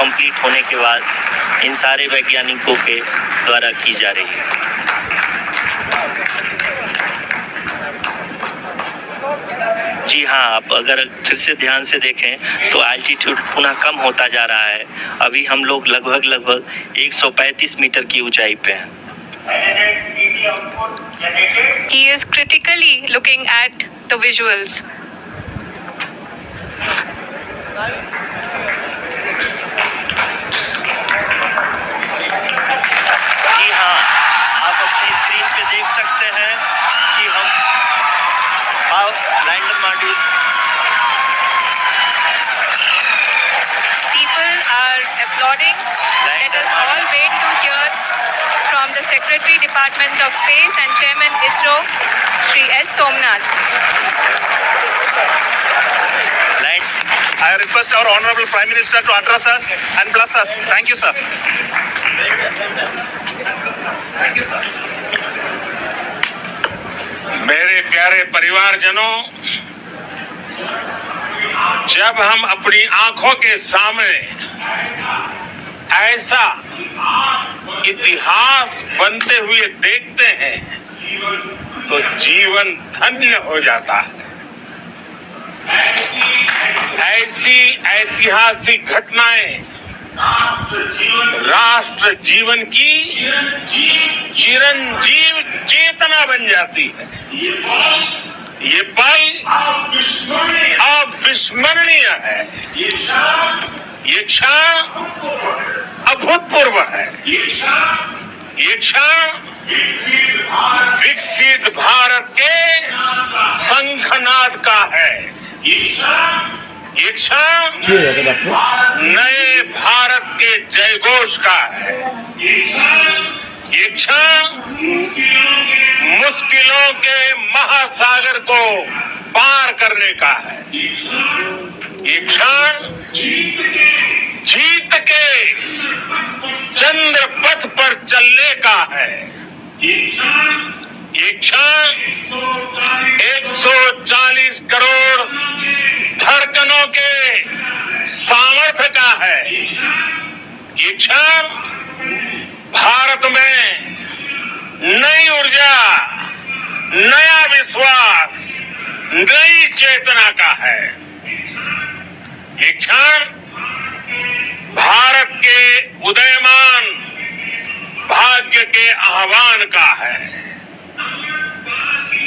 Complete होने के बाद इन सारे वैज्ञानिकों के द्वारा की जा रही है। जी हाँ, आप अगर फिर से ध्यान से देखें तो एल्टीट्यूड पुनः कम होता जा रहा है। अभी हम लोग लगभग 135 मीटर की ऊंचाई पे हैं। He is critically looking at the visuals. जी हाँ, आप अपनी स्क्रीन पे देख सकते हैं कि हम lander module. People are applauding. Let us all wait to hear from the Secretary Department of Space and Chairman ISRO, Shri S. Somnath. I request our Honorable Prime Minister to address us and bless us. Thank you, sir. मेरे प्यारे परिवारजनों, जब हम अपनी आंखों के सामने ऐसा इतिहास बनते हुए देखते हैं तो जीवन धन्य हो जाता है। ऐसी ऐतिहासिक घटनाएं राष्ट्र जीवन की चिरंजीव चेतना बन जाती है। ये पल अविस्मरणीय है। ये क्षण अभूतपूर्व है। ये क्षण विकसित भारत के शंखनाद का है। ये क्षण नए भारत के जयघोष का है। ये क्षण मुश्किलों के महासागर को पार करने का है। ये क्षण जीत के चंद्र पथ पर चलने का है। ये क्षण 140 करोड़ धड़कनों के सामर्थ्य का है। ये क्षण भारत में नई ऊर्जा, नया विश्वास, नई चेतना का है। ये क्षण भारत के उदयमान भाग्य के आह्वान का है।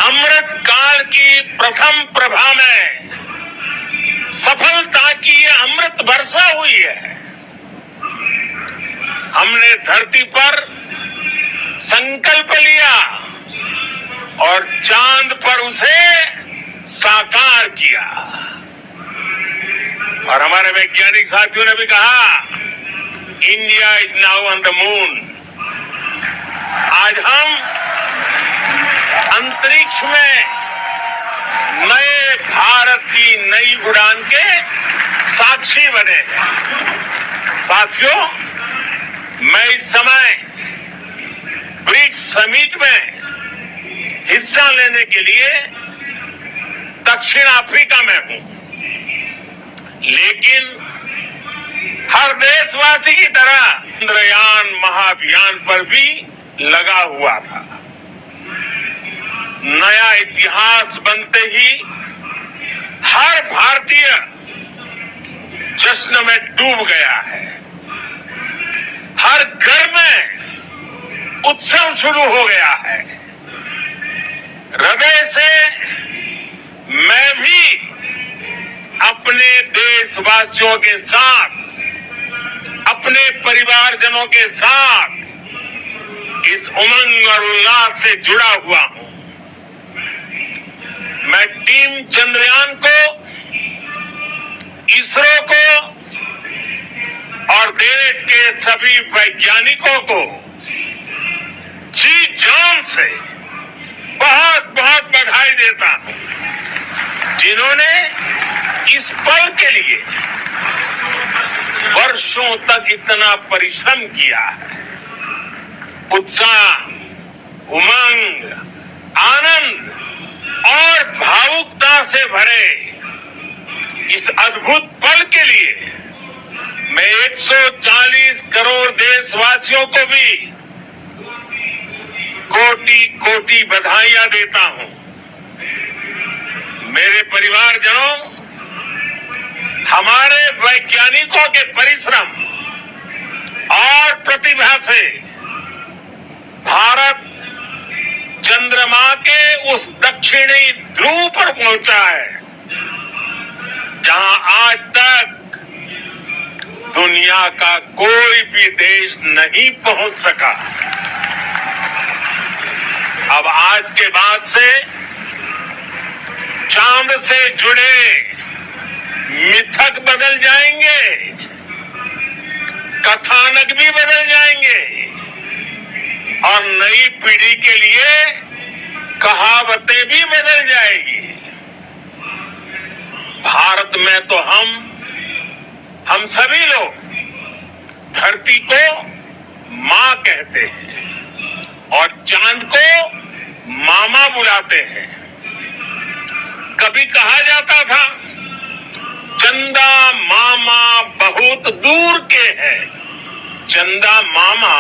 अमृत काल की प्रथम प्रभा में सफलता की ये अमृत वर्षा हुई है। हमने धरती पर संकल्प लिया और चांद पर उसे साकार किया। और हमारे वैज्ञानिक साथियों ने भी कहा, India is now on the moon. आज हम अंतरिक्ष में नए भारत की नई उड़ान के साक्षी बने हैं। साथियों, मैं इस समय ब्रिक्स समिट में हिस्सा लेने के लिए दक्षिण अफ्रीका में हूं, लेकिन हर देशवासी की तरह चंद्रयान महाअभियान पर भी लगा हुआ था। नया इतिहास बनते ही हर भारतीय जश्न में डूब गया है। हर घर में उत्सव शुरू हो गया है। हृदय से मैं भी अपने देशवासियों के साथ, अपने परिवारजनों के साथ इस उमंग और उल्लास से जुड़ा हुआ हूं। मैं टीम चंद्रयान को, इसरो को और देश के सभी वैज्ञानिकों को जी जान से बहुत बहुत बधाई देता हूं, जिन्होंने इस पल के लिए वर्षों तक इतना परिश्रम किया है। उत्साह, उमंग, आनंद और भावुकता से भरे इस अद्भुत पल के लिए मैं 140 करोड़ देशवासियों को भी कोटि कोटि बधाइयां देता हूं। मेरे परिवारजनों, हमारे वैज्ञानिकों के परिश्रम और प्रतिभा से भारत चंद्रमा के उस दक्षिणी ध्रुव पर पहुंचा है जहां आज तक दुनिया का कोई भी देश नहीं पहुंच सका। अब आज के बाद से चांद से जुड़े मिथक बदल जाएंगे, कथानक भी बदल जाएंगे और नई पीढ़ी के लिए कहावतें भी बदल जाएगी। भारत में तो हम सभी लोग धरती को मां कहते हैं और चांद को मामा बुलाते हैं। कभी कहा जाता था चंदा मामा बहुत दूर के हैं, चंदा मामा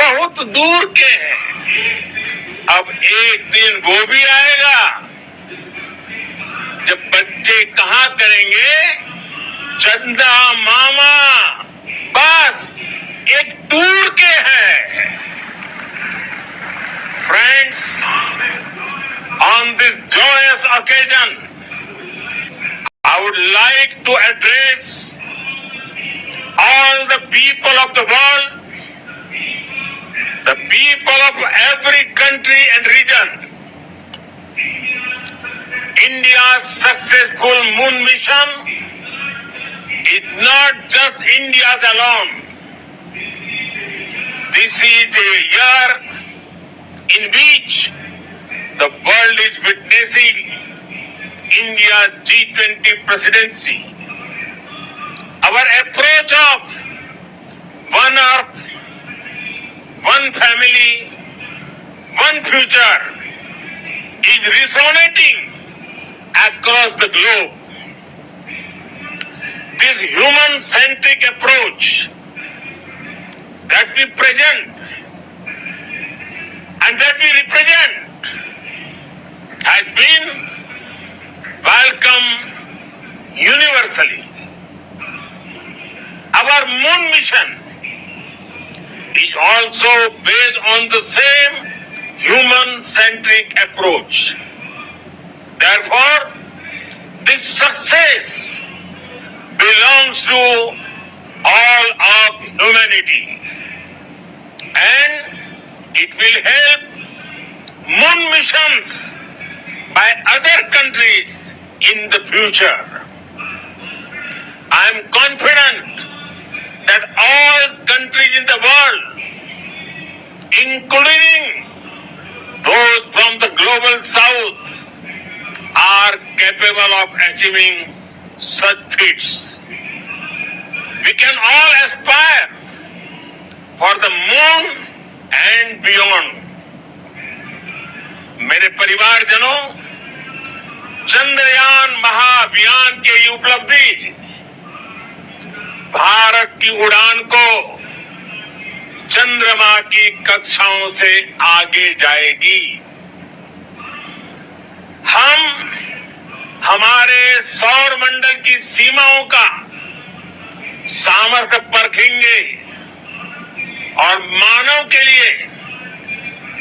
बहुत दूर के हैं। अब एक दिन वो भी आएगा जब बच्चे कहा करेंगे चंदा मामा बस एक टूर के हैं। Friends, on this joyous occasion, I would like to address all the people of the world, the people of every country and region. India's successful moon mission is not just India's alone. This is a year in which the world is witnessing India's G20 presidency. Our approach of one earth, one family, one future is resonating across the globe. This human-centric approach that we present and that we represent has been welcomed universally. Our moon mission is also based on the same human-centric approach. Therefore, this success belongs to all of humanity, and it will help moon missions by other countries in the future. I am confident that all countries in the world, including those from the global south, are capable of achieving such feats. We can all aspire for the moon and beyond. मेरे परिवारजनों, चंद्रयान महाअभियान की ये उपलब्धि भारत की उड़ान को चंद्रमा की कक्षाओं से आगे जाएगी। हम हमारे सौर मंडल की सीमाओं का सामर्थ्य परखेंगे और मानव के लिए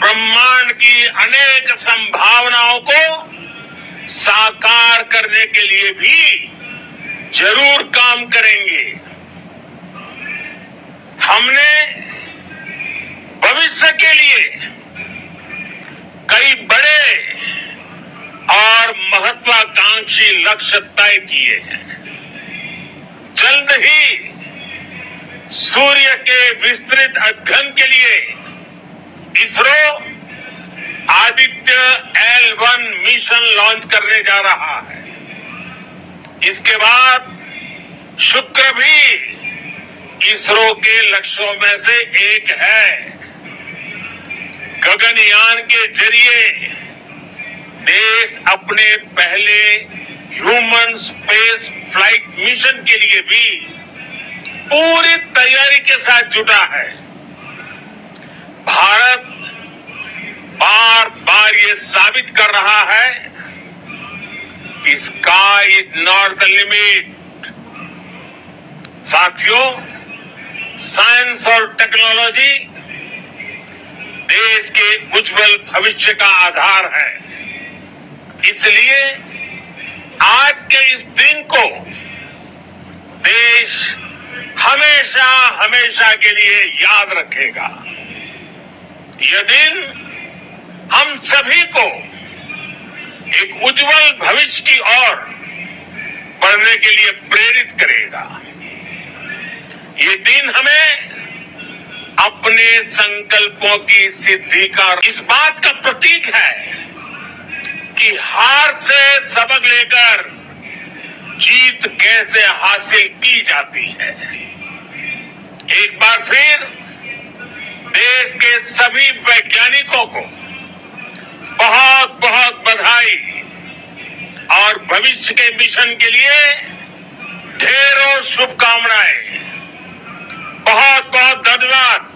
ब्रह्मांड की अनेक संभावनाओं को साकार करने के लिए भी जरूर काम करेंगे। हमने भविष्य के लिए कई बड़े और महत्वाकांक्षी लक्ष्य तय किए हैं। जल्द ही सूर्य के विस्तृत अध्ययन के लिए ISRO Aditya L1 mission launch करने जा रहा है। इसके बाद शुक्र भी इसरो के लक्ष्यों में से एक है। गगनयान के जरिए देश अपने पहले ह्यूमन स्पेस फ्लाइट मिशन के लिए भी पूरी तैयारी के साथ जुटा है। भारत बार बार ये साबित कर रहा है कि sky is not the limit. साथियों, साइंस और टेक्नोलॉजी देश के उज्जवल भविष्य का आधार है। इसलिए आज के इस दिन को देश हमेशा हमेशा के लिए याद रखेगा। यह दिन हम सभी को एक उज्जवल भविष्य की ओर बढ़ने के लिए प्रेरित करेगा। ये दिन हमें अपने संकल्पों की सिद्धि का इस बात का प्रतीक है कि हार से सबक लेकर जीत कैसे हासिल की जाती है। एक बार फिर देश के सभी वैज्ञानिकों को बहुत बहुत बधाई और भविष्य के मिशन के लिए ढेरों शुभकामनाएं। बहुत बहुत धन्यवाद।